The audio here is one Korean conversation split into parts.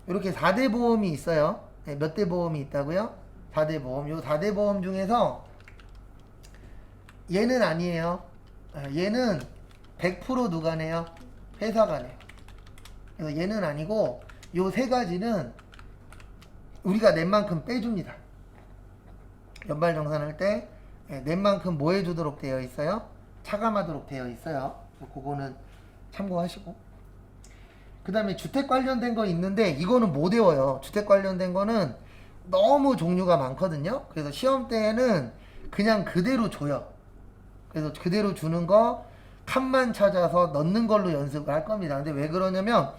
이렇게 4대 보험이 있어요. 네, 몇 대 보험이 있다고요? 4대 보험. 요 4대 보험 중에서 얘는 아니에요. 얘는 100% 누가 내요? 회사가 내요. 그래서 얘는 아니고 요 세 가지는 우리가 낸 만큼 빼줍니다. 연발정산할 때 낸 만큼 뭐 해주도록 되어 있어요? 차감하도록 되어 있어요. 그거는 참고하시고. 그 다음에 주택 관련된 거 있는데 이거는 못 외워요. 주택 관련된 거는 너무 종류가 많거든요. 그래서 시험 때에는 그냥 그대로 줘요. 그래서 그대로 주는 거 칸만 찾아서 넣는 걸로 연습을 할 겁니다. 근데 왜 그러냐면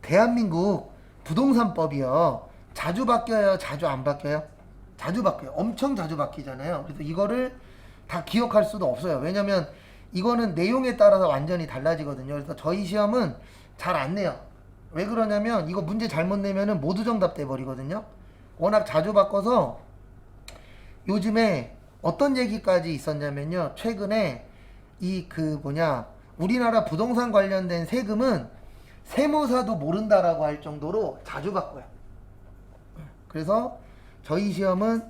대한민국 부동산법이요. 자주 바뀌어요? 자주 안 바뀌어요? 자주 바뀌어요. 엄청 자주 바뀌잖아요. 그래서 이거를 다 기억할 수도 없어요. 왜냐면 이거는 내용에 따라서 완전히 달라지거든요. 그래서 저희 시험은 잘 안 내요. 왜 그러냐면 이거 문제 잘못 내면은 모두 정답 돼 버리거든요. 워낙 자주 바꿔서 요즘에 어떤 얘기까지 있었냐면요. 최근에 이 우리나라 부동산 관련된 세금은 세무사도 모른다라고 할 정도로 자주 바꿔요. 그래서 저희 시험은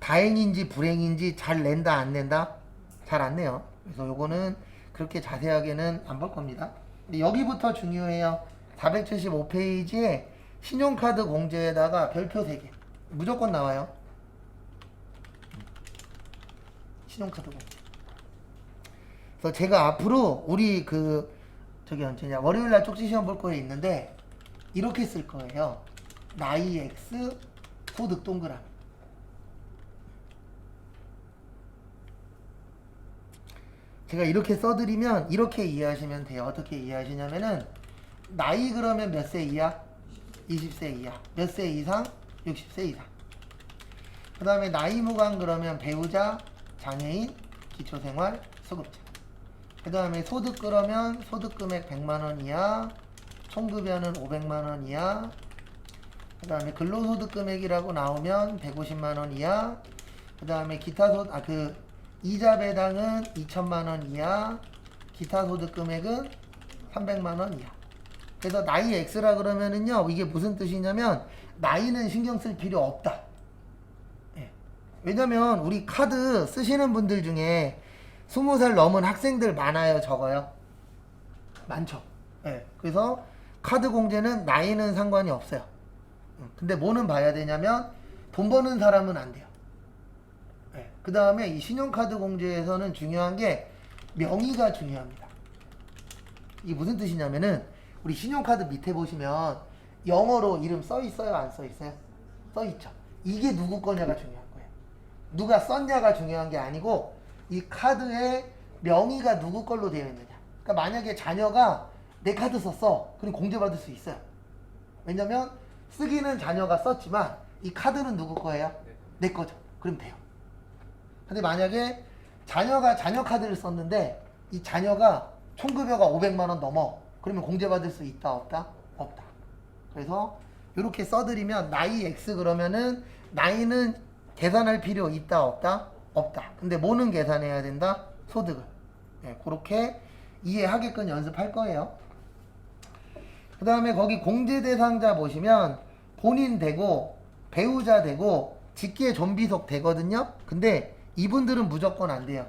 다행인지 불행인지 잘 낸다 안 낸다? 잘 안 내요. 그래서 요거는 그렇게 자세하게는 안 볼 겁니다. 근데 여기부터 중요해요. 475페이지에 신용카드 공제에다가 별표 3개 무조건 나와요. 신용카드 공제. 그래서 제가 앞으로 우리 언제냐 월요일날 쪽지 시험 볼 거에 있는데 이렇게 쓸 거예요. 나이 X 소득 동그라미. 제가 이렇게 써드리면 이렇게 이해하시면 돼요. 어떻게 이해하시냐면은 나이 그러면 몇 세 이하? 20세 이하. 몇 세 이상? 60세 이상. 그 다음에 나이 무관 그러면 배우자, 장애인, 기초생활, 수급자. 그 다음에 소득 그러면 소득금액 100만원 이하, 총급여는 500만원 이하, 그 다음에 근로소득금액이라고 나오면 150만원 이하, 그 다음에 이자 배당은 2천만원 이하, 기타 소득금액은 300만원 이하. 그래서 나이 X라 그러면은요, 이게 무슨 뜻이냐면, 나이는 신경 쓸 필요 없다. 예. 왜냐면, 우리 카드 쓰시는 분들 중에 20살 넘은 학생들 많아요, 적어요? 많죠. 예. 그래서 카드 공제는 나이는 상관이 없어요. 근데 뭐는 봐야 되냐면, 돈 버는 사람은 안 돼요. 그 다음에 이 신용카드 공제에서는 중요한 게 명의가 중요합니다. 이게 무슨 뜻이냐면은 우리 신용카드 밑에 보시면 영어로 이름 써 있어요? 안 써 있어요? 써 있죠. 이게 누구 거냐가 중요한 거예요. 누가 썼냐가 중요한 게 아니고 이 카드에 명의가 누구 걸로 되어 있느냐. 그러니까 만약에 자녀가 내 카드 썼어. 그럼 공제받을 수 있어요. 왜냐면 쓰기는 자녀가 썼지만 이 카드는 누구 거예요? 내 거죠. 그럼 돼요. 근데 만약에 자녀가 자녀 카드를 썼는데 이 자녀가 총급여가 500만원 넘어. 그러면 공제받을 수 있다 없다? 없다. 그래서 이렇게 써드리면 나이 X 그러면은 나이는 계산할 필요 있다 없다? 없다. 근데 뭐는 계산해야 된다? 소득을. 네, 그렇게 이해하게끔 연습할 거예요. 그 다음에 거기 공제 대상자 보시면 본인 되고 배우자 되고 직계 존비속 되거든요. 근데 이분들은 무조건 안 돼요.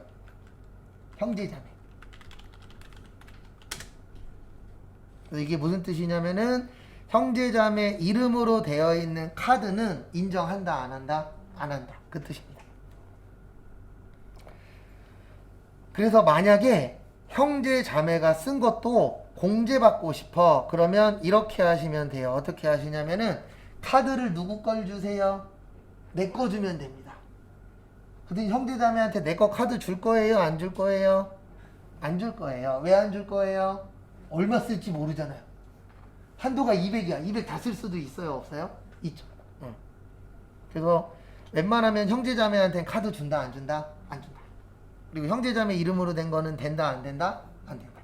형제자매. 이게 무슨 뜻이냐면은 형제자매 이름으로 되어 있는 카드는 인정한다 안 한다? 안 한다. 그 뜻입니다. 그래서 만약에 형제자매가 쓴 것도 공제받고 싶어. 그러면 이렇게 하시면 돼요. 어떻게 하시냐면은 카드를 누구 걸 주세요? 내 거 주면 됩니다. 근데 형제자매한테 내 거 카드 줄 거예요? 안 줄 거예요? 안 줄 거예요. 왜 안 줄 거예요? 얼마 쓸지 모르잖아요. 한도가 200이야. 200 다 쓸 수도 있어요? 없어요? 있죠. 응. 그래서 웬만하면 형제자매한테는 카드 준다 안 준다? 안 준다. 그리고 형제자매 이름으로 된 거는 된다 안 된다? 안 된다.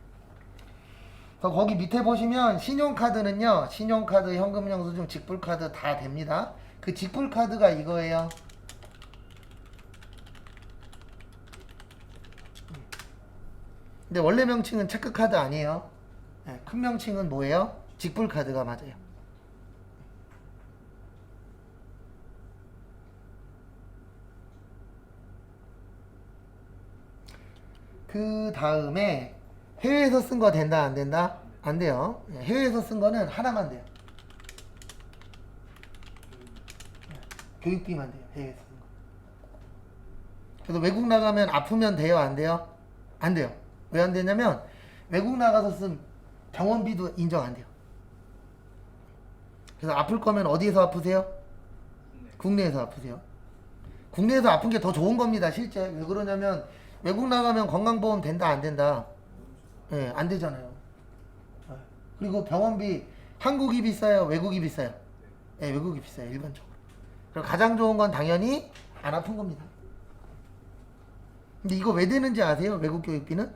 그래서 거기 밑에 보시면 신용카드는요. 신용카드, 현금영수증, 직불카드 다 됩니다. 그 직불카드가 이거예요. 근데 원래 명칭은 체크카드 아니에요. 네, 큰 명칭은 뭐예요? 직불카드가 맞아요. 그 다음에 해외에서 쓴 거 된다 안 된다? 안 돼요. 해외에서 쓴 거는 하나만 돼요. 교육비만 돼요. 해외에서 쓴 거. 그래서 외국 나가면 아프면 돼요 안 돼요? 안 돼요. 왜 안 되냐면 외국 나가서 쓴 병원비도 인정 안 돼요. 그래서 아플 거면 어디에서 아프세요? 국내에서 아프세요. 국내에서 아픈 게 더 좋은 겁니다. 실제. 왜 그러냐면 외국 나가면 건강보험 된다 안 된다? 예, 안 되잖아요. 그리고 병원비 한국이 비싸요? 외국이 비싸요? 예, 외국이 비싸요. 일반적으로. 그리고 가장 좋은 건 당연히 안 아픈 겁니다. 근데 이거 왜 되는지 아세요? 외국 교육비는?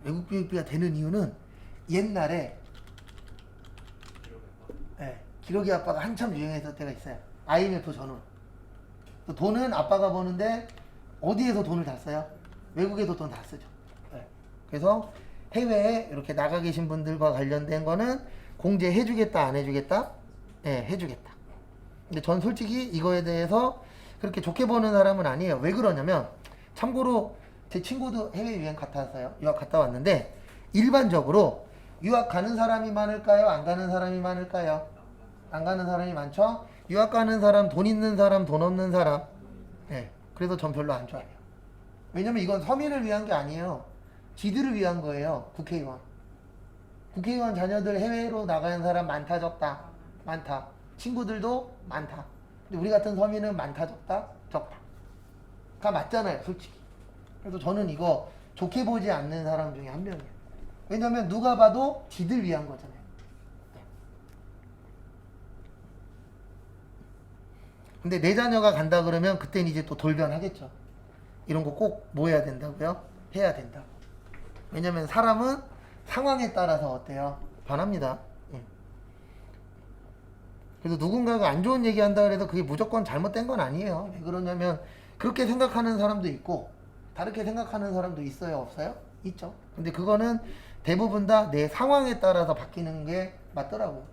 외국 교육비가 되는 이유는 옛날에 기러기 아빠가 한참 유행했을 때가 있어요. IMF 전후로. 돈은 아빠가 버는데 어디에서 돈을 다 써요? 외국에서 돈 다 쓰죠. 그래서 해외에 이렇게 나가 계신 분들과 관련된 거는 공제해주겠다 안 해주겠다? 네, 해주겠다. 근데 전 솔직히 이거에 대해서 그렇게 좋게 보는 사람은 아니에요. 왜 그러냐면 참고로 제 친구도 해외 유행 갔다 왔어요. 유학 갔다 왔는데 일반적으로 유학 가는 사람이 많을까요? 안 가는 사람이 많을까요? 안 가는 사람이 많죠? 유학 가는 사람, 돈 있는 사람, 돈 없는 사람. 네, 그래서 전 별로 안 좋아해요. 왜냐면 이건 서민을 위한 게 아니에요. 지들을 위한 거예요. 국회의원. 국회의원 자녀들 해외로 나가는 사람 많다 적다? 많다. 친구들도 많다. 근데 우리 같은 서민은 많다 적다? 적다. 다 맞잖아요, 솔직히. 그래서 저는 이거 좋게 보지 않는 사람 중에 한 명이에요. 왜냐면 누가 봐도 지들 위한 거잖아요. 근데 내 자녀가 간다 그러면 그땐 이제 또 돌변하겠죠. 이런 거 꼭 뭐 해야 된다고요? 해야 된다. 왜냐면 사람은 상황에 따라서 어때요? 변합니다. 그래서 누군가가 안 좋은 얘기 한다 그래서 그게 무조건 잘못된 건 아니에요. 왜 그러냐면 그렇게 생각하는 사람도 있고 다르게 생각하는 사람도 있어요? 없어요? 있죠. 근데 그거는 대부분 다 내 상황에 따라서 바뀌는 게 맞더라고요.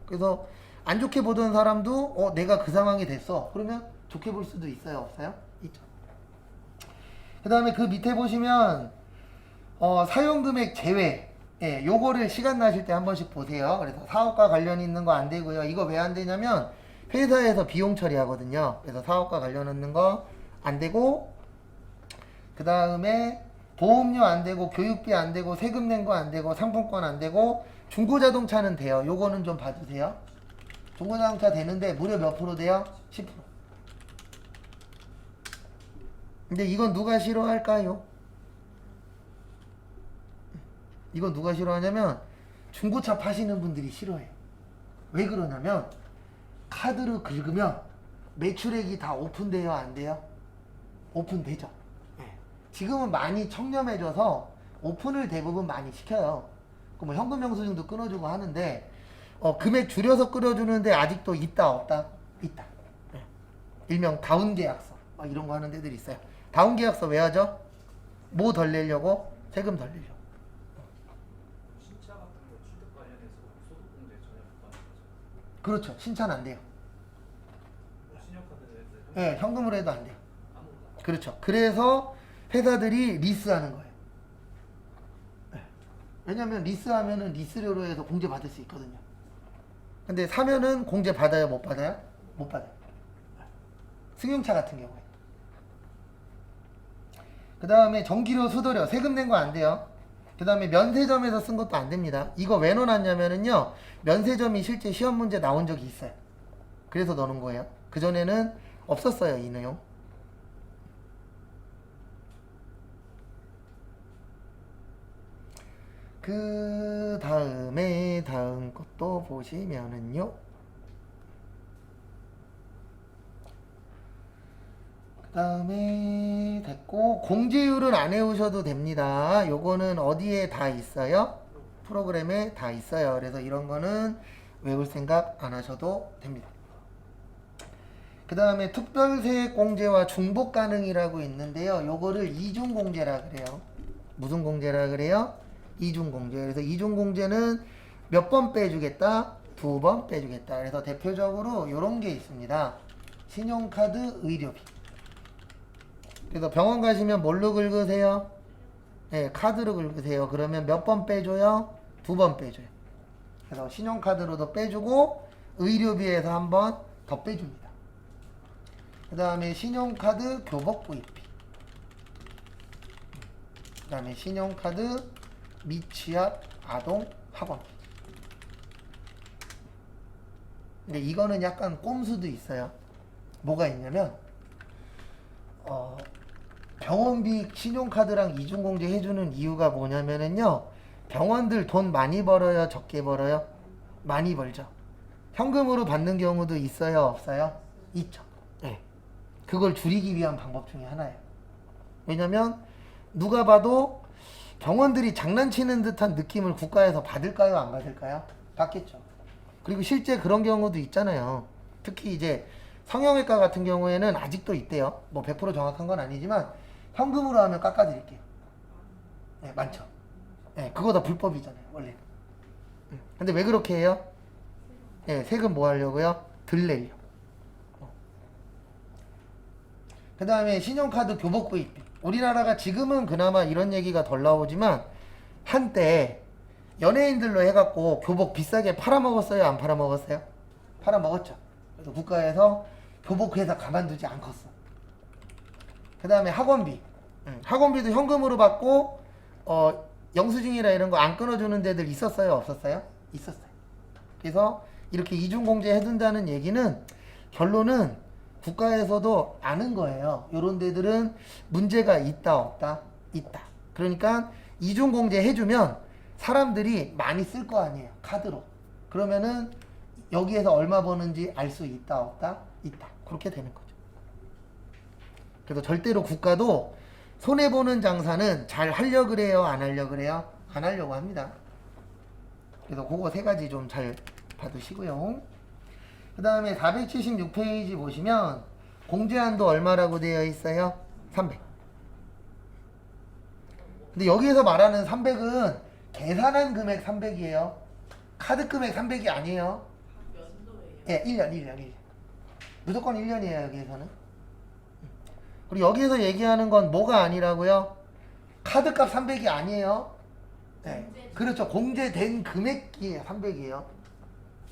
그래서 안 좋게 보던 사람도 내가 그 상황이 됐어. 그러면 좋게 볼 수도 있어요? 없어요? 있죠. 그 다음에 그 밑에 보시면 사용금액 제외. 예, 요거를 시간 나실 때 한 번씩 보세요. 그래서 사업과 관련 있는 거 안 되고요. 이거 왜 안 되냐면 회사에서 비용 처리하거든요. 그래서 사업과 관련 있는 거 안 되고, 그 다음에 보험료 안 되고, 교육비 안 되고, 세금 낸 거 안 되고, 상품권 안 되고, 중고자동차는 돼요. 요거는 좀 봐주세요. 중고자동차 되는데 무려 몇 프로 돼요? 10%. 근데 이건 누가 싫어할까요? 이건 누가 싫어하냐면 중고차 파시는 분들이 싫어해요. 왜 그러냐면 카드로 긁으면 매출액이 다 오픈돼요? 안 돼요? 오픈되죠. 지금은 많이 청렴해져서 오픈을 대부분 많이 시켜요. 뭐 현금 영수증도 끊어주고 하는데 금액 줄여서 끊어주는데 아직도 있다 없다? 있다. 일명 다운 계약서 막 이런 거 하는 데들이 있어요. 다운 계약서 왜 하죠? 뭐 덜 내려고? 세금 덜 내려고. 신차 같은 거 취득 관련해서 소득공제 전혀 못 받는 거죠? 그렇죠. 신차는 안 돼요. 신용카드를 해도 네, 현금으로 해도 안 돼요. 아무것도 안 그렇죠. 그래서 회사들이 리스하는 거예요. 왜냐면 리스하면은 리스료로 해서 공제 받을 수 있거든요. 근데 사면은 공제 받아요? 못 받아요? 못 받아요. 승용차 같은 경우에. 그 다음에 전기료, 수도료, 세금 낸 거 안 돼요. 그 다음에 면세점에서 쓴 것도 안 됩니다. 이거 왜 넣어놨냐면은요, 면세점이 실제 시험 문제 나온 적이 있어요. 그래서 넣는 거예요. 그전에는 없었어요, 이 내용. 그 다음에 다음 것도 보시면은요, 그 다음에 됐고, 공제율은 안 외우셔도 됩니다. 요거는 어디에 다 있어요? 프로그램에 다 있어요. 그래서 이런 거는 외울 생각 안 하셔도 됩니다. 그 다음에 특별세액 공제와 중복 가능이라고 있는데요. 요거를 이중공제라 그래요. 무슨 공제라 그래요? 이중공제. 그래서 이중공제는 몇 번 빼주겠다? 2번 빼주겠다. 그래서 대표적으로 요런 게 있습니다. 신용카드 의료비. 그래서 병원 가시면 뭘로 긁으세요? 네, 카드로 긁으세요. 그러면 몇 번 빼줘요? 2번 빼줘요. 그래서 신용카드로도 빼주고 의료비에서 한 번 더 빼줍니다. 그 다음에 신용카드 교복 구입비. 그 다음에 신용카드 미취학 아동 학원비. 근데 이거는 약간 꼼수도 있어요. 뭐가 있냐면 병원비 신용카드랑 이중공제 해주는 이유가 뭐냐면은요, 병원들 돈 많이 벌어요, 적게 벌어요? 많이 벌죠. 현금으로 받는 경우도 있어요, 없어요? 있죠. 네. 그걸 줄이기 위한 방법 중에 하나예요. 왜냐면 누가 봐도 병원들이 장난치는 듯한 느낌을 국가에서 받을까요, 안 받을까요? 받겠죠. 그리고 실제 그런 경우도 있잖아요. 특히 이제 성형외과 같은 경우에는 아직도 있대요. 뭐 100% 정확한 건 아니지만 현금으로 하면 깎아드릴게요. 네, 많죠. 네, 그거 다 불법이잖아요, 원래. 근데 왜 그렇게 해요? 네, 세금 뭐 하려고요? 덜 내려고. 그 다음에 신용카드 교복 구입비. 우리나라가 지금은 그나마 이런 얘기가 덜 나오지만 한때 연예인들로 해갖고 교복 비싸게 팔아먹었어요, 안 팔아먹었어요? 팔아먹었죠. 그래서 국가에서 교복 회사 가만두지 않겠어. 그 다음에 학원비. 학원비도 현금으로 받고 영수증이라 이런 거 안 끊어주는 데들 있었어요, 없었어요? 있었어요. 그래서 이렇게 이중공제 해둔다는 얘기는 결론은 국가에서도 아는 거예요. 이런 데들은 문제가 있다 없다? 있다. 그러니까 이중공제 해주면 사람들이 많이 쓸 거 아니에요, 카드로. 그러면은 여기에서 얼마 버는지 알 수 있다 없다? 있다. 그렇게 되는 거죠. 그래서 절대로 국가도 손해보는 장사는 잘 하려고 그래요, 안 하려고 그래요? 안 하려고 합니다. 그래서 그거 세 가지 좀 잘 받으시고요. 그 다음에 476페이지 보시면 공제한도 얼마라고 되어 있어요? 300. 근데 여기에서 말하는 300은 계산한 금액 300이에요. 카드 금액 300이 아니에요. 예, 1년. 무조건 1년이에요, 여기에서는. 그리고 여기에서 얘기하는 건 뭐가 아니라고요? 카드값 300이 아니에요. 네, 그렇죠. 공제된 금액이 300이에요.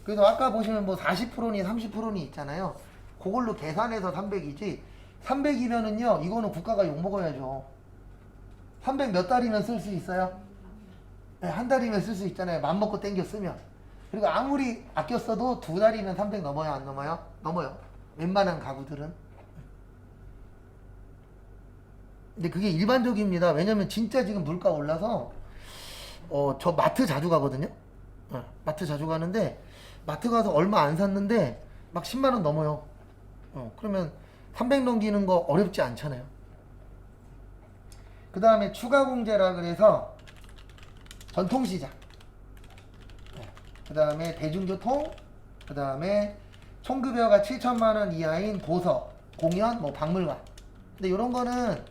그래서 아까 보시면 뭐 40%니 30%니 있잖아요. 그걸로 계산해서 300이지. 300이면은요, 이거는 국가가 욕먹어야죠. 300 몇 달이면 쓸 수 있어요? 네, 한 달이면 쓸 수 있잖아요. 맘먹고 땡겨 쓰면. 그리고 아무리 아껴 써도 2달이면 300 넘어요, 안 넘어요? 넘어요. 웬만한 가구들은. 근데 그게 일반적입니다. 왜냐면 진짜 지금 물가 올라서 저 마트 자주 가거든요. 마트 자주 가는데 마트 가서 얼마 안 샀는데 막 10만 원 넘어요. 그러면 300 넘기는 거 어렵지 않잖아요. 그 다음에 추가 공제라 그래서 전통시장, 그 다음에 대중교통, 그 다음에 총급여가 7천만 원 이하인 도서, 공연, 뭐 박물관. 근데 이런 거는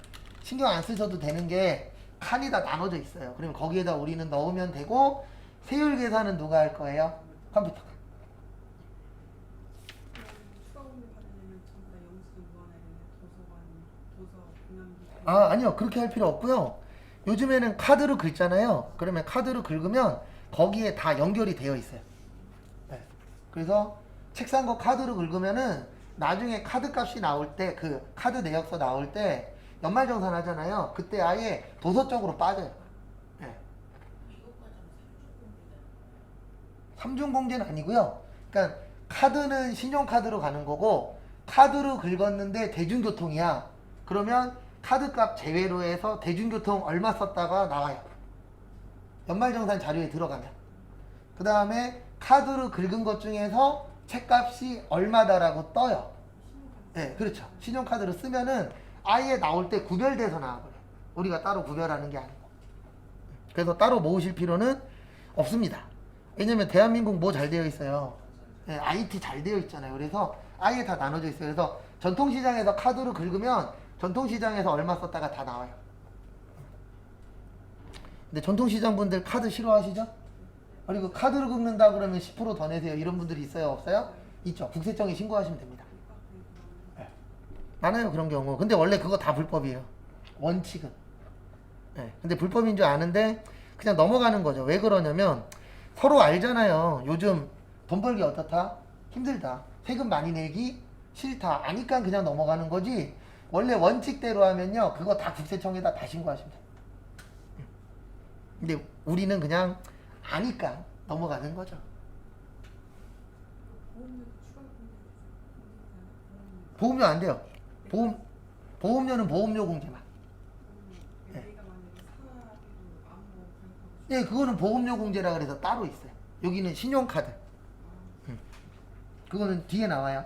신경 안 쓰셔도 되는 게 칸이 다 나눠져 있어요. 그러면 거기에다 우리는 넣으면 되고, 세율 계산은 누가 할 거예요? 컴퓨터가. 추가 공제 받으려면 전부 다 영수증 모아놔야 되는데 도서 공연비. 아니요. 그렇게 할 필요 없고요. 요즘에는 카드로 긁잖아요. 그러면 카드로 긁으면 거기에 다 연결이 되어 있어요. 네. 그래서 책 산 거 카드로 긁으면은 나중에 카드 값이 나올 때, 그 카드 내역서 나올 때 연말정산 하잖아요. 그때 아예 도서 쪽으로 빠져요. 네. 3중 공제는 아니고요. 그러니까 카드는 신용카드로 가는 거고, 카드로 긁었는데 대중교통이야. 그러면 카드값 제외로 해서 대중교통 얼마 썼다가 나와요. 연말정산 자료에 들어가면. 그 다음에 카드로 긁은 것 중에서 책값이 얼마다라고 떠요. 네, 그렇죠. 신용카드로 쓰면은 아예 나올 때 구별돼서 나와버려요. 우리가 따로 구별하는 게 아니고. 그래서 따로 모으실 필요는 없습니다. 왜냐면 대한민국 뭐 잘 되어 있어요. 네, IT 잘 되어 있잖아요. 그래서 아예 다 나눠져 있어요. 그래서 전통시장에서 카드로 긁으면 전통시장에서 얼마 썼다가 다 나와요. 근데 전통시장 분들 카드 싫어하시죠? 그리고 카드로 긁는다 그러면 10% 더 내세요. 이런 분들이 있어요, 없어요? 있죠. 국세청에 신고하시면 됩니다. 네. 많아요 그런 경우. 근데 원래 그거 다 불법이에요. 원칙은. 네. 근데 불법인 줄 아는데 그냥 넘어가는 거죠. 왜 그러냐면 서로 알잖아요. 요즘 돈 벌기 어떻다? 힘들다. 세금 많이 내기 싫다. 아니까 그냥 넘어가는 거지. 원래 원칙대로 하면요. 그거 다 국세청에다 다 신고하시면 돼요. 근데 우리는 그냥 아니까 넘어가는 거죠. 보험료도 추가 공제되죠. 보험료 안 돼요. 보험료는 보험료 공제만. 네. 내가 만약에 사기로 아무 가입하고 네, 그거는 보험료 공제라 그래서 따로 있어요. 여기는 신용카드. 그거는 뒤에 나와요.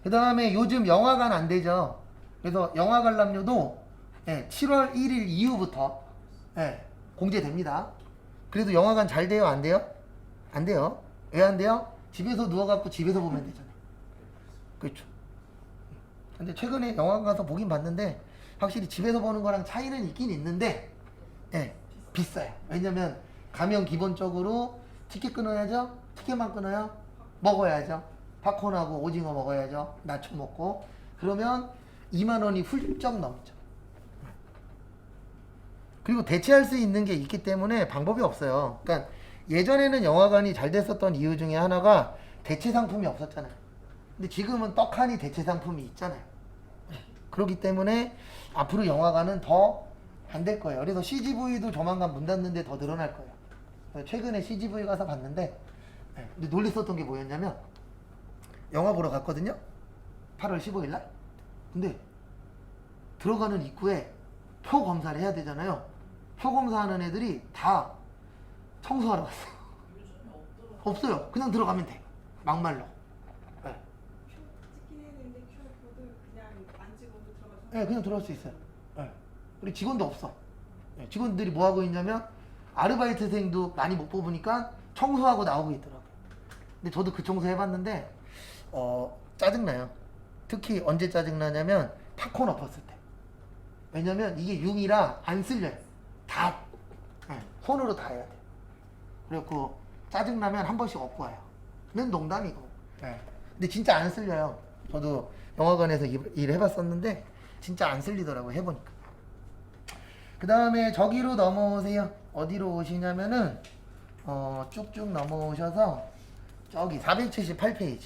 그 다음에 요즘 영화관 안 되죠. 그래서 영화 관람료도 7월 1일 이후부터 공제됩니다. 그래도 영화관 잘 돼요? 안 돼요? 안 돼요. 왜 안 돼요? 집에서 누워갖고 집에서 보면 되잖아요. 그렇죠. 근데 최근에 영화관 가서 보긴 봤는데 확실히 집에서 보는 거랑 차이는 있긴 있는데 비싸요. 왜냐면 가면 기본적으로 티켓 끊어야죠. 티켓만 끊어요. 먹어야죠. 팝콘하고 오징어 먹어야죠. 나초 먹고. 그러면 2만 원이 훌쩍 넘죠. 그리고 대체할 수 있는 게 있기 때문에 방법이 없어요. 그러니까 예전에는 영화관이 잘 됐었던 이유 중에 하나가 대체 상품이 없었잖아요. 근데 지금은 떡하니 대체 상품이 있잖아요. 그렇기 때문에 앞으로 영화관은 더 안 될 거예요. 그래서 CGV도 조만간 문 닫는데 더 늘어날 거예요. 최근에 CGV 가서 봤는데 근데 놀랬었던 게 뭐였냐면 영화 보러 갔거든요. 8월 15일 날. 근데 들어가는 입구에 표 검사를 해야 되잖아요. 표 검사하는 애들이 다 청소하러 갔어요. 없어요. 그냥 들어가면 돼. 막말로. 표 찍긴 해야 되는데 QR코드 그냥 안 찍어도 들어가서 네, 그냥 들어갈 수 있어요. 우리 직원도 없어. 직원들이 뭐 하고 있냐면 아르바이트생도 많이 못 뽑으니까 청소하고 나오고 있더라고요. 근데 저도 그 청소 해봤는데 짜증나요. 특히 언제 짜증나냐면 팝콘 엎었을 때. 왜냐면 이게 융이라 안 쓸려요. 다 손으로 다 해야 돼. 그래갖고 짜증나면 한 번씩 엎고 와요. 는 농담이고. 근데 진짜 안 쓸려요. 저도 영화관에서 일을 해봤었는데 진짜 안 쓸리더라고요. 해보니까. 그 다음에 저기로 넘어오세요. 어디로 오시냐면은 쭉쭉 넘어오셔서 저기 478페이지.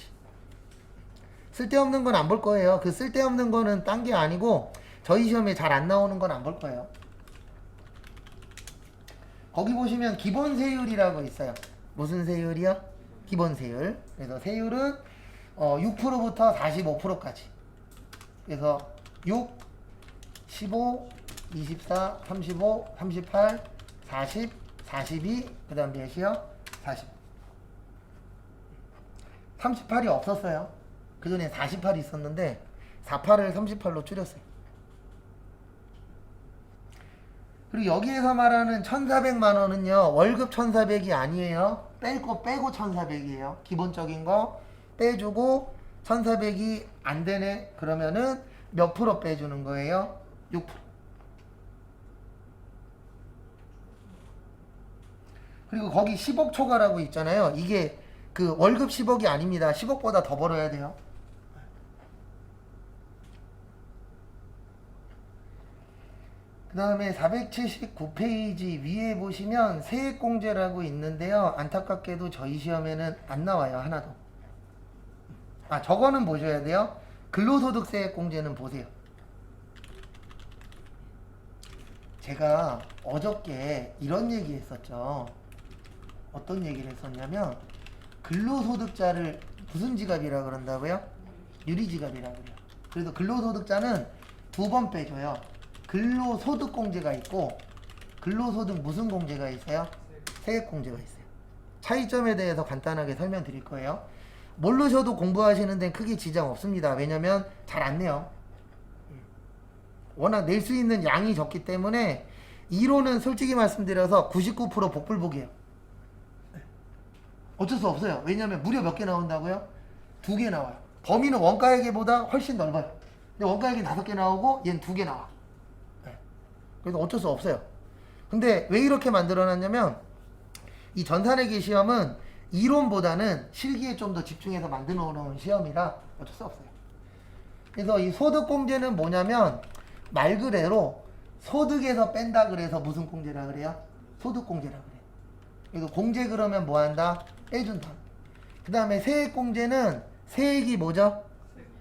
쓸데없는 건 안 볼 거예요. 그 쓸데없는 거는 딴 게 아니고 저희 시험에 잘 안 나오는 건 안 볼 거예요. 거기 보시면 기본 세율이라고 있어요. 무슨 세율이요? 기본 세율. 그래서 세율은 6%부터 45%까지. 그래서 6, 15, 24, 35, 38, 40, 42, 그 다음 몇이요? 40. 38이 없었어요. 그 전에 48이 있었는데 48을 38로 줄였어요. 그리고 여기에서 말하는 1,400만 원은요. 월급 1,400이 아니에요. 뺄 거 빼고 1,400이에요. 기본적인 거 빼주고 1,400이 안 되네. 그러면은 몇 프로 빼주는 거예요? 6%. 그리고 거기 10억 초과라고 있잖아요. 이게 그 월급 10억이 아닙니다. 10억보다 더 벌어야 돼요. 그 다음에 479페이지 위에 보시면 세액공제라고 있는데요. 안타깝게도 저희 시험에는 안 나와요. 하나도. 저거는 보셔야 돼요. 근로소득세액공제는 보세요. 제가 어저께 이런 얘기 했었죠. 어떤 얘기를 했었냐면 근로소득자를 무슨 지갑이라 그런다고요? 유리지갑이라 그래요. 그래서 근로소득자는 두 번 빼줘요. 근로소득공제가 있고 근로소득 무슨 공제가 있어요? 세액공제가 있어요. 차이점에 대해서 간단하게 설명드릴 거예요. 모르셔도 공부하시는 데는 크게 지장 없습니다. 왜냐면 잘 안 내요. 워낙 낼 수 있는 양이 적기 때문에 이론은 솔직히 말씀드려서 99% 복불복이에요. 어쩔 수 없어요. 왜냐면 무려 몇 개 나온다고요? 2개 나와요. 범위는 원가회계보다 훨씬 넓어요. 근데 원가회계 5개 나오고 얘는 2개 나와. 그래서 어쩔 수 없어요. 근데 왜 이렇게 만들어놨냐면 이 전산회계 시험은 이론보다는 실기에 좀 더 집중해서 만들어 놓은 시험이라 어쩔 수 없어요. 그래서 이 소득공제는 뭐냐면 말 그대로 소득에서 뺀다 그래서 무슨 공제라 그래요? 소득공제라 그래요. 그래서 공제 그러면 뭐 한다? 빼준다. 그 다음에 세액공제는 세액이 뭐죠?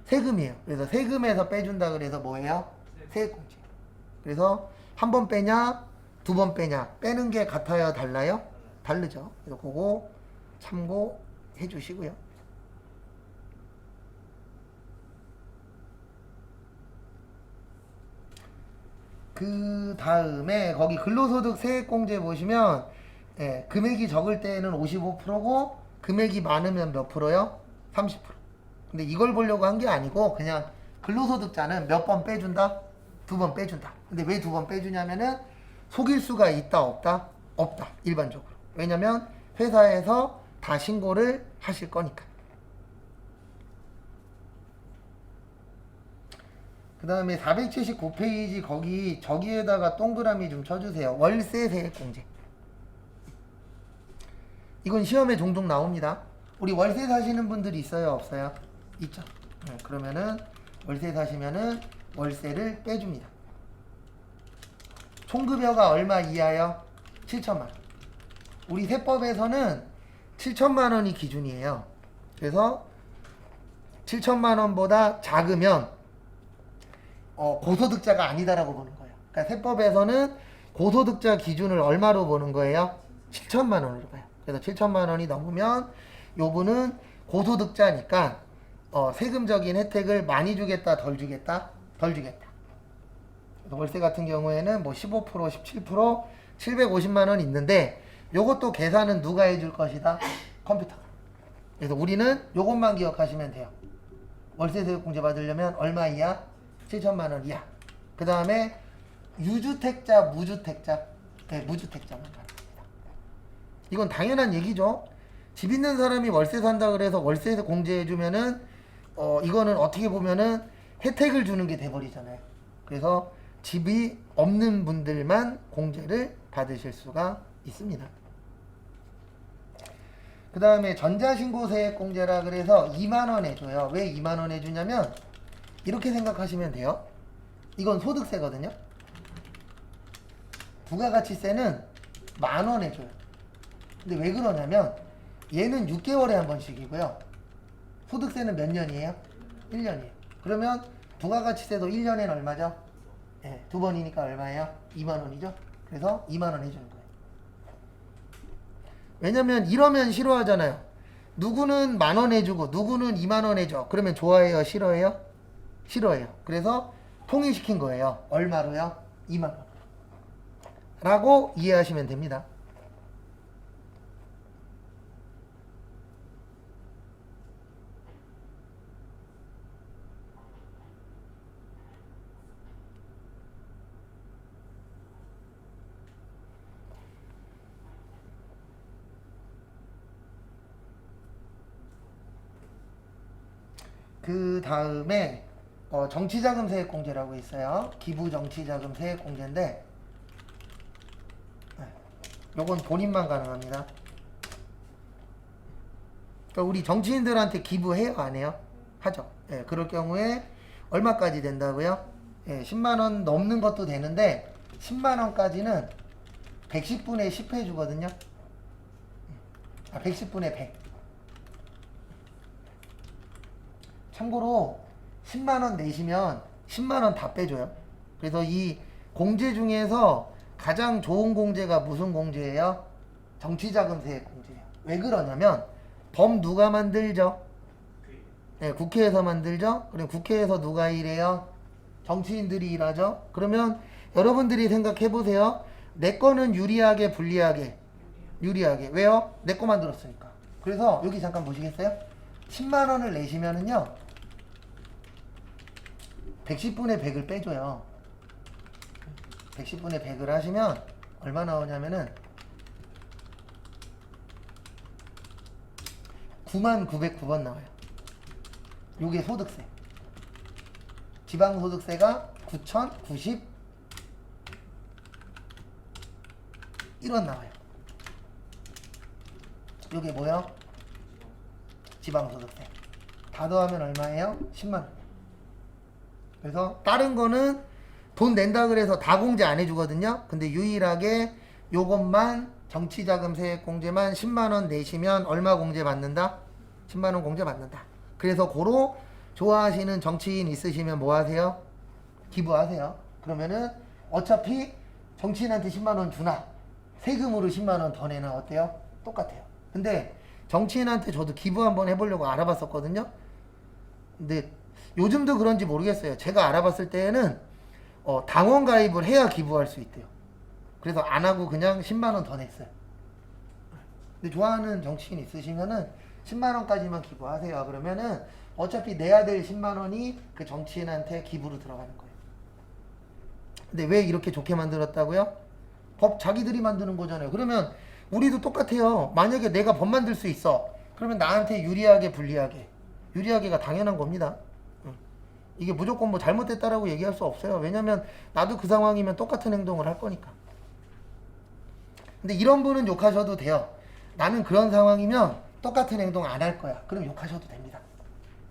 세금이에요. 그래서 세금에서 빼준다 그래서 뭐예요? 세액공제. 그래서 한 번 빼냐? 두 번 빼냐? 빼는 게 같아요? 달라요? 다르죠. 그래서 그거 참고해 주시고요. 그 다음에 거기 근로소득 세액공제 보시면 예, 금액이 적을 때는 55%고 금액이 많으면 몇 프로요? 30%. 근데 이걸 보려고 한 게 아니고 그냥 근로소득자는 몇 번 빼준다? 두 번 빼준다. 근데 왜 두 번 빼주냐면은 속일 수가 있다 없다? 없다. 일반적으로. 왜냐면 회사에서 다 신고를 하실 거니까. 그 다음에 479페이지 거기 저기에다가 동그라미 좀 쳐주세요. 월세 세액공제. 이건 시험에 종종 나옵니다. 우리 월세 사시는 분들이 있어요? 없어요? 있죠. 그러면은 월세 사시면은 월세를 빼줍니다. 총급여가 얼마 이하요? 7천만 원. 우리 세법에서는 7천만 원이 기준이에요. 그래서 7천만 원보다 작으면 고소득자가 아니다라고 보는 거예요. 그러니까 세법에서는 고소득자 기준을 얼마로 보는 거예요? 7천만 원으로 봐요. 그래서 7천만 원이 넘으면 요분은 고소득자니까 세금적인 혜택을 많이 주겠다, 덜 주겠다, 덜 주겠다. 그래서 월세 같은 경우에는 뭐 15%, 17%, 750만 원 있는데 요것도 계산은 누가 해줄 것이다? 컴퓨터가. 그래서 우리는 요것만 기억하시면 돼요. 월세 세액공제 받으려면 얼마 이하? 7천만 원 이하. 그 다음에 유주택자, 무주택자. 네, 무주택자만 받습니다. 이건 당연한 얘기죠. 집 있는 사람이 월세 산다 그래서 월세 공제해주면은 이거는 어떻게 보면은 혜택을 주는 게 돼버리잖아요. 그래서 집이 없는 분들만 공제를 받으실 수가 있습니다. 그 다음에 전자신고세액 공제라 그래서 2만원 해줘요. 왜 2만원 해주냐면 이렇게 생각하시면 돼요. 이건 소득세거든요. 부가가치세는 10,000원 해줘요. 근데 왜 그러냐면 얘는 6개월에 한 번씩이고요. 소득세는 몇 년이에요? 1년이에요. 그러면 부가가치세도 1년엔 얼마죠? 네, 두 번이니까 얼마예요? 2만원이죠. 그래서 2만원 해주는 거예요. 왜냐면 이러면 싫어하잖아요. 누구는 10,000원 해주고 누구는 2만원 해줘. 그러면 좋아해요? 싫어해요? 싫어해요. 그래서 통일시킨 거예요. 얼마로요? 2만원 라고 이해하시면 됩니다. 그 다음에 정치자금 세액공제라고 있어요. 기부정치자금 세액공제인데 요건 본인만 가능합니다. 그러니까 우리 정치인들한테 기부해요? 안 해요? 하죠. 예, 그럴 경우에 얼마까지 된다고요? 예, 10만원 넘는 것도 되는데 10만원까지는 110분의 10 해주거든요. 110분의 100. 참고로 10만원 내시면 10만원 다 빼줘요. 그래서 이 공제 중에서 가장 좋은 공제가 무슨 공제예요? 정치자금세액 공제예요. 왜 그러냐면 범 누가 만들죠? 네, 국회에서 만들죠? 그럼 국회에서 누가 일해요? 정치인들이 일하죠? 그러면 여러분들이 생각해 보세요. 내 거는 유리하게 불리하게? 유리하게. 왜요? 내 거 만들었으니까. 그래서 여기 잠깐 보시겠어요? 10만원을 내시면은요 110분의 100을 빼줘요. 110분의 100을 하시면 얼마 나오냐면은 99,909번 나와요. 요게 소득세. 지방소득세가 9,091원 나와요. 요게 뭐요? 지방소득세. 다 더하면 얼마예요? 10만원. 그래서 다른 거는 돈 낸다 그래서 다 공제 안 해주거든요. 근데 유일하게 요것만 정치자금 세액공제만 10만원 내시면 얼마 공제 받는다? 10만원 공제 받는다. 그래서 고로 좋아하시는 정치인 있으시면 뭐 하세요? 기부하세요. 그러면은 어차피 정치인한테 10만원 주나 세금으로 10만원 더 내나 어때요? 똑같아요. 근데 정치인한테 저도 기부 한번 해보려고 알아봤었거든요. 근데 요즘도 그런지 모르겠어요. 제가 알아봤을 때에는 당원 가입을 해야 기부할 수 있대요. 그래서 안 하고 그냥 10만원 더 냈어요. 근데 좋아하는 정치인 있으시면은 10만원까지만 기부하세요. 그러면은 어차피 내야 될 10만원이 그 정치인한테 기부로 들어가는 거예요. 근데 왜 이렇게 좋게 만들었다고요? 법 자기들이 만드는 거잖아요. 그러면 우리도 똑같아요. 만약에 내가 법 만들 수 있어. 그러면 나한테 유리하게 불리하게. 유리하게가 당연한 겁니다. 이게 무조건 뭐 잘못됐다라고 얘기할 수 없어요. 왜냐면 나도 그 상황이면 똑같은 행동을 할 거니까. 근데 이런 분은 욕하셔도 돼요. 나는 그런 상황이면 똑같은 행동 안 할 거야. 그럼 욕하셔도 됩니다.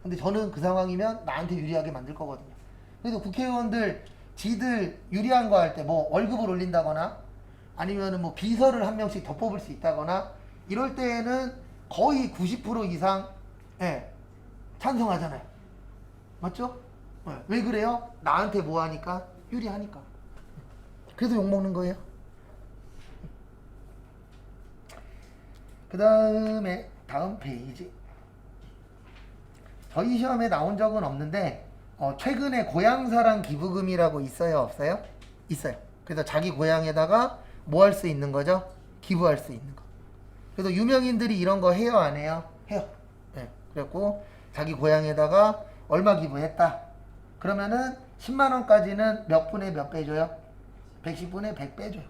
근데 저는 그 상황이면 나한테 유리하게 만들 거거든요. 그래서 국회의원들 지들 유리한 거 할 때 뭐 월급을 올린다거나 아니면은 뭐 비서를 한 명씩 더 뽑을 수 있다거나 이럴 때에는 거의 90% 이상 찬성하잖아요. 맞죠? 왜 그래요? 나한테 뭐 하니까? 유리하니까. 그래서 욕먹는 거예요. 그 다음에 다음 페이지. 저희 시험에 나온 적은 없는데 최근에 고향사랑 기부금이라고 있어요? 없어요? 있어요. 그래서 자기 고향에다가 뭐 할 수 있는 거죠? 기부할 수 있는 거. 그래서 유명인들이 이런 거 해요? 안 해요? 해요. 네. 그래갖고 자기 고향에다가 얼마 기부했다. 그러면은 10만원까지는 몇 분의 몇 빼줘요? 110분의 100 빼줘요.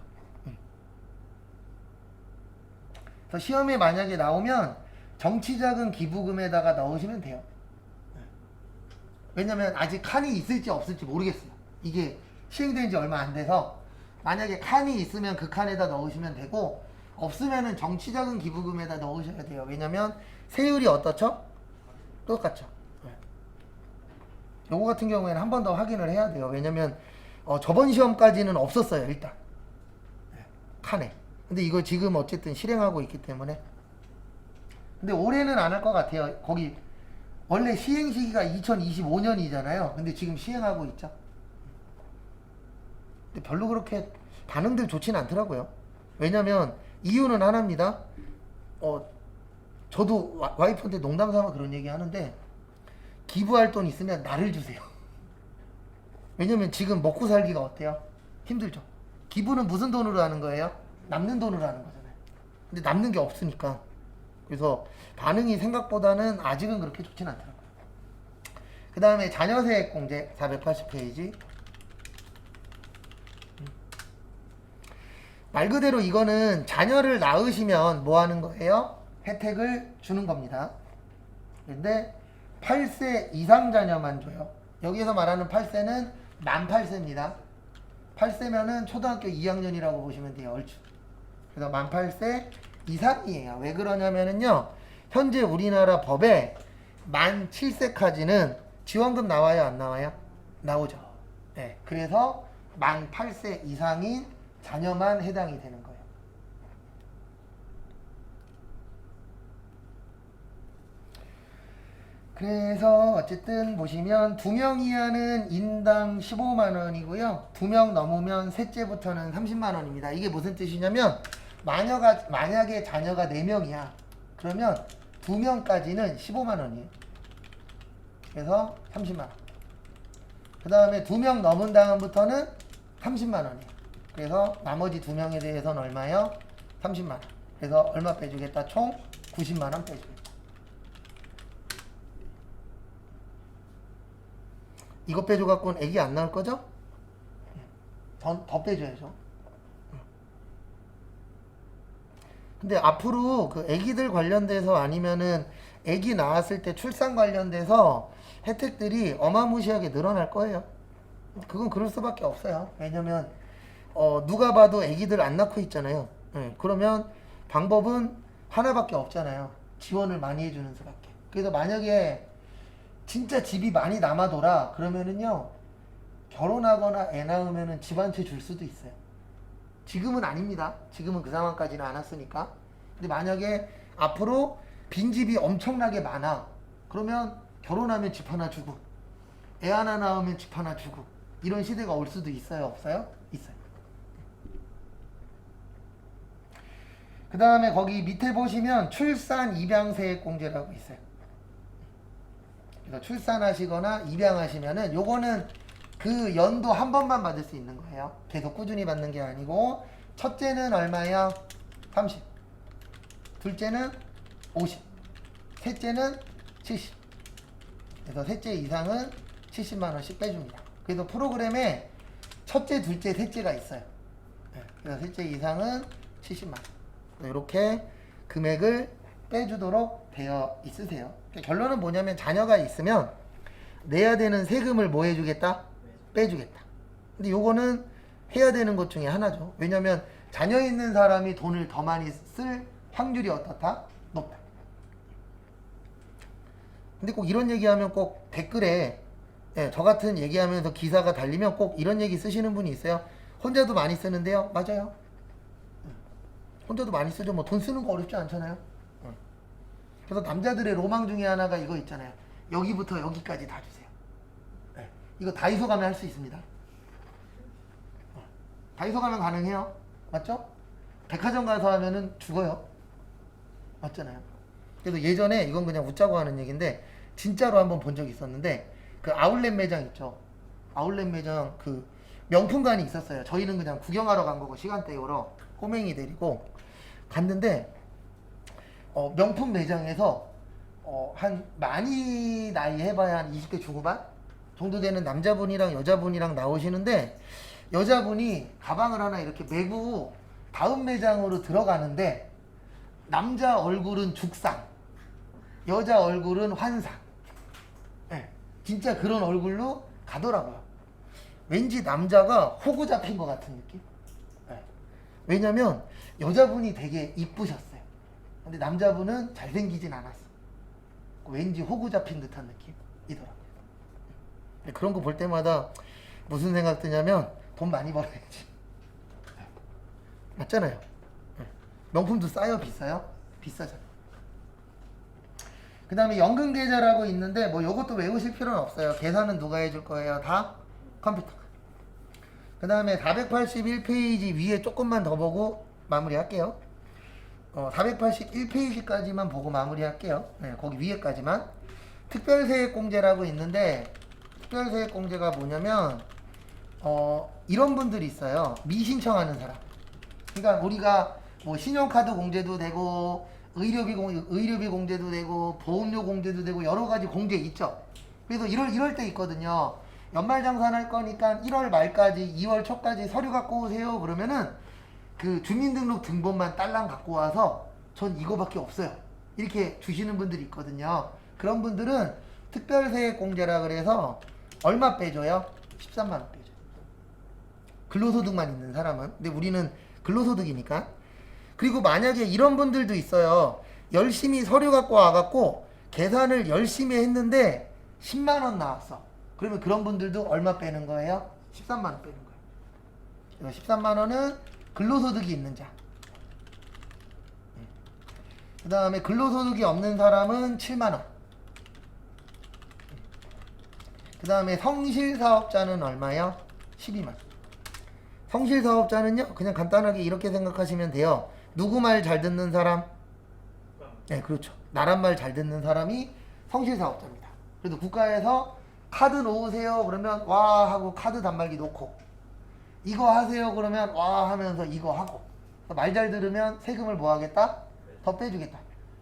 그래서 시험에 만약에 나오면 정치자금 기부금에다가 넣으시면 돼요. 왜냐면 아직 칸이 있을지 없을지 모르겠어요. 이게 시행된 지 얼마 안 돼서 만약에 칸이 있으면 그 칸에다 넣으시면 되고 없으면은 정치자금 기부금에다 넣으셔야 돼요. 왜냐면 세율이 어떻죠? 똑같죠. 요거 같은 경우에는 한 번 더 확인을 해야 돼요. 왜냐면 저번 시험까지는 없었어요. 일단 칸에. 근데 이거 지금 어쨌든 실행하고 있기 때문에. 근데 올해는 안 할 것 같아요. 거기 원래 시행 시기가 2025년이잖아요. 근데 지금 시행하고 있죠. 근데 별로 그렇게 반응들 좋지는 않더라고요. 왜냐면 이유는 하나입니다. 저도 와이프한테 농담 삼아 그런 얘기 하는데 기부할 돈 있으면 나를 주세요. 왜냐면 지금 먹고 살기가 어때요? 힘들죠. 기부는 무슨 돈으로 하는 거예요? 남는 돈으로 하는 거잖아요. 근데 남는 게 없으니까. 그래서 반응이 생각보다는 아직은 그렇게 좋진 않더라고요. 그 다음에 자녀세액공제 480페이지. 말 그대로 이거는 자녀를 낳으시면 뭐 하는 거예요? 혜택을 주는 겁니다. 근데 8세 이상 자녀만 줘요. 여기서 말하는 8세는 만 8세입니다. 8세면은 초등학교 2학년이라고 보시면 돼요. 얼추. 그래서 만 8세 이상이에요. 왜 그러냐면은요. 현재 우리나라 법에 만 7세까지는 지원금 나와요? 안 나와요? 나오죠. 네. 그래서 만 8세 이상인 자녀만 해당이 되는 거예요. 그래서 어쨌든 보시면 2명 이하는 인당 15만원이고요. 2명 넘으면 셋째부터는 30만원입니다. 이게 무슨 뜻이냐면 만약에 자녀가 4명이야. 그러면 2명까지는 15만원이에요. 그래서 30만원. 그 다음에 2명 넘은 다음부터는 30만원이에요. 그래서 나머지 2명에 대해서는 얼마요? 30만원. 그래서 얼마 빼주겠다? 총 90만원 빼주겠다. 이거 빼줘갖고는 애기 안 나올 거죠? 더 빼줘야죠. 근데 앞으로 그 애기들 관련돼서 아니면은 애기 낳았을 때 출산 관련돼서 혜택들이 어마무시하게 늘어날 거예요. 그건 그럴 수밖에 없어요. 왜냐면 누가 봐도 애기들 안 낳고 있잖아요. 그러면 방법은 하나밖에 없잖아요. 지원을 많이 해주는 수밖에. 그래서 만약에 진짜 집이 많이 남아돌아 그러면은요 결혼하거나 애 낳으면은 집 한 채 줄 수도 있어요. 지금은 아닙니다. 지금은 그 상황까지는 안 왔으니까. 근데 만약에 앞으로 빈집이 엄청나게 많아. 그러면 결혼하면 집 하나 주고 애 하나 낳으면 집 하나 주고 이런 시대가 올 수도 있어요? 없어요? 있어요. 그 다음에 거기 밑에 보시면 출산 입양세액공제라고 있어요. 그래서 출산하시거나 입양하시면은 요거는 그 연도 한 번만 받을 수 있는 거예요. 계속 꾸준히 받는 게 아니고 첫째는 얼마예요? 30. 둘째는 50. 셋째는 70. 그래서 셋째 이상은 70만 원씩 빼줍니다. 그래서 프로그램에 첫째, 둘째, 셋째가 있어요. 그래서 셋째 이상은 70만 원. 이렇게 금액을 빼주도록 되어 있으세요. 결론은 뭐냐면 자녀가 있으면 내야 되는 세금을 뭐 해주겠다? 빼주겠다. 근데 요거는 해야 되는 것 중에 하나죠. 왜냐면 자녀 있는 사람이 돈을 더 많이 쓸 확률이 어떻다? 높다. 근데 꼭 이런 얘기하면 꼭 댓글에 저 같은 얘기하면서 기사가 달리면 꼭 이런 얘기 쓰시는 분이 있어요. 혼자도 많이 쓰는데요. 맞아요. 혼자도 많이 쓰죠. 뭐 돈 쓰는 거 어렵지 않잖아요. 그래서 남자들의 로망 중에 하나가 이거 있잖아요. 여기부터 여기까지 다 주세요. 이거 다이소 가면 할 수 있습니다. 다이소 가면 가능해요. 맞죠? 백화점 가서 하면은 죽어요. 맞잖아요. 그래서 예전에 이건 그냥 웃자고 하는 얘기인데 진짜로 한번 본 적이 있었는데 그 아울렛 매장 있죠. 아울렛 매장 그 명품관이 있었어요. 저희는 그냥 구경하러 간 거고 시간대로 꼬맹이 데리고 갔는데 명품 매장에서 한 많이 나이 해봐야 한 20대 중후반 정도 되는 남자분이랑 여자분이랑 나오시는데 여자분이 가방을 하나 이렇게 메고 다음 매장으로 들어가는데 남자 얼굴은 죽상, 여자 얼굴은 환상. 진짜 그런 얼굴로 가더라고요. 왠지 남자가 호구 잡힌 것 같은 느낌? 왜냐면 여자분이 되게 이쁘셨어요. 근데 남자분은 잘생기진 않았어. 왠지 호구 잡힌 듯한 느낌이더라고요. 그런 거 볼 때마다 무슨 생각 드냐면 돈 많이 벌어야지. 맞잖아요. 명품도 싸요? 비싸요? 비싸잖아요. 그 다음에 연금계좌라고 있는데 뭐 요것도 외우실 필요는 없어요. 계산은 누가 해줄 거예요? 다 컴퓨터가. 그 다음에 481페이지 위에 조금만 더 보고 마무리할게요. 481페이지까지만 보고 마무리할게요. 거기 위에까지만. 특별세액공제라고 있는데 특별세액공제가 뭐냐면 이런 분들이 있어요. 미신청하는 사람. 그러니까 우리가 뭐 신용카드 공제도 되고 의료비 공제도 되고 보험료 공제도 되고 여러 가지 공제 있죠. 그래서 이럴 때 있거든요. 연말정산 할 거니까 1월 말까지 2월 초까지 서류 갖고 오세요. 그러면은 그 주민등록 등본만 딸랑 갖고 와서 전 이거밖에 없어요. 이렇게 주시는 분들이 있거든요. 그런 분들은 특별세액공제라 그래서 얼마 빼줘요? 13만 원 빼줘요. 근로소득만 있는 사람은. 근데 우리는 근로소득이니까. 그리고 만약에 이런 분들도 있어요. 열심히 서류 갖고 와갖고 계산을 열심히 했는데 10만 원 나왔어. 그러면 그런 분들도 얼마 빼는 거예요? 13만 원 빼는 거예요. 13만 원은 근로소득이 있는 자. 그 다음에 근로소득이 없는 사람은 7만 원. 그 다음에 성실사업자는 얼마요? 12만 원. 성실사업자는요, 그냥 간단하게 이렇게 생각하시면 돼요. 누구 말 잘 듣는 사람? 네, 그렇죠. 나란 말 잘 듣는 사람이 성실사업자입니다. 그래도 국가에서 카드 놓으세요 그러면 와 하고 카드 단말기 놓고, 이거 하세요 그러면 와 하면서 이거 하고, 말 잘 들으면 세금을 뭐 하겠다? 더 빼주겠다.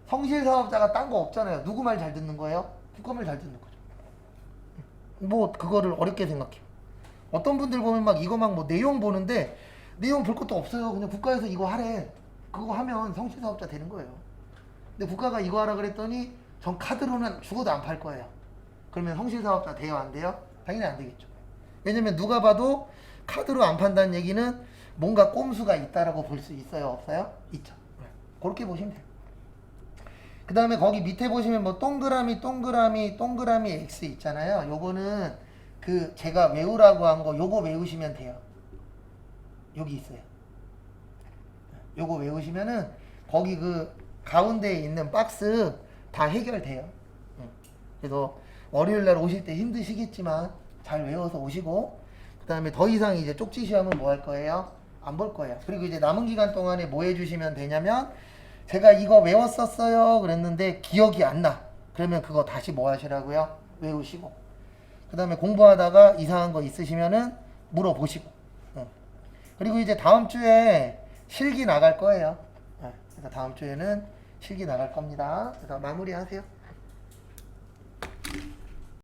성실사업자가 딴 거 없잖아요. 누구 말 잘 듣는 거예요? 국가 말 잘 듣는 거죠. 뭐 그거를 어렵게 생각해요. 어떤 분들 보면 막 이거 막 뭐 내용 보는데 내용 볼 것도 없어요. 그냥 국가에서 이거 하래. 그거 하면 성실사업자 되는 거예요. 근데 국가가 이거 하라 그랬더니 전 카드로는 죽어도 안 팔 거예요. 그러면 성실사업자 돼요? 안 돼요? 당연히 안 되겠죠. 왜냐면 누가 봐도 카드로 안 판다는 얘기는 뭔가 꼼수가 있다라고 볼 수 있어요? 없어요? 있죠. 그렇게 보시면 돼요. 그 다음에 거기 밑에 보시면 뭐 동그라미 X 있잖아요. 요거는 그 제가 외우라고 한 거 요거 외우시면 돼요. 여기 있어요. 요거 외우시면은 거기 그 가운데에 있는 박스 다 해결돼요. 그래서 월요일 날 오실 때 힘드시겠지만 잘 외워서 오시고, 그 다음에 더 이상 이제 쪽지 시험은 뭐 할 거예요? 안 볼 거예요. 그리고 이제 남은 기간 동안에 뭐 해주시면 되냐면, 제가 이거 외웠었어요 그랬는데 기억이 안 나. 그러면 그거 다시 뭐 하시라고요? 외우시고. 그 다음에 공부하다가 이상한 거 있으시면은 물어보시고. 그리고 이제 다음 주에 실기 나갈 거예요. 그래서 다음 주에는 실기 나갈 겁니다. 그래서 마무리하세요.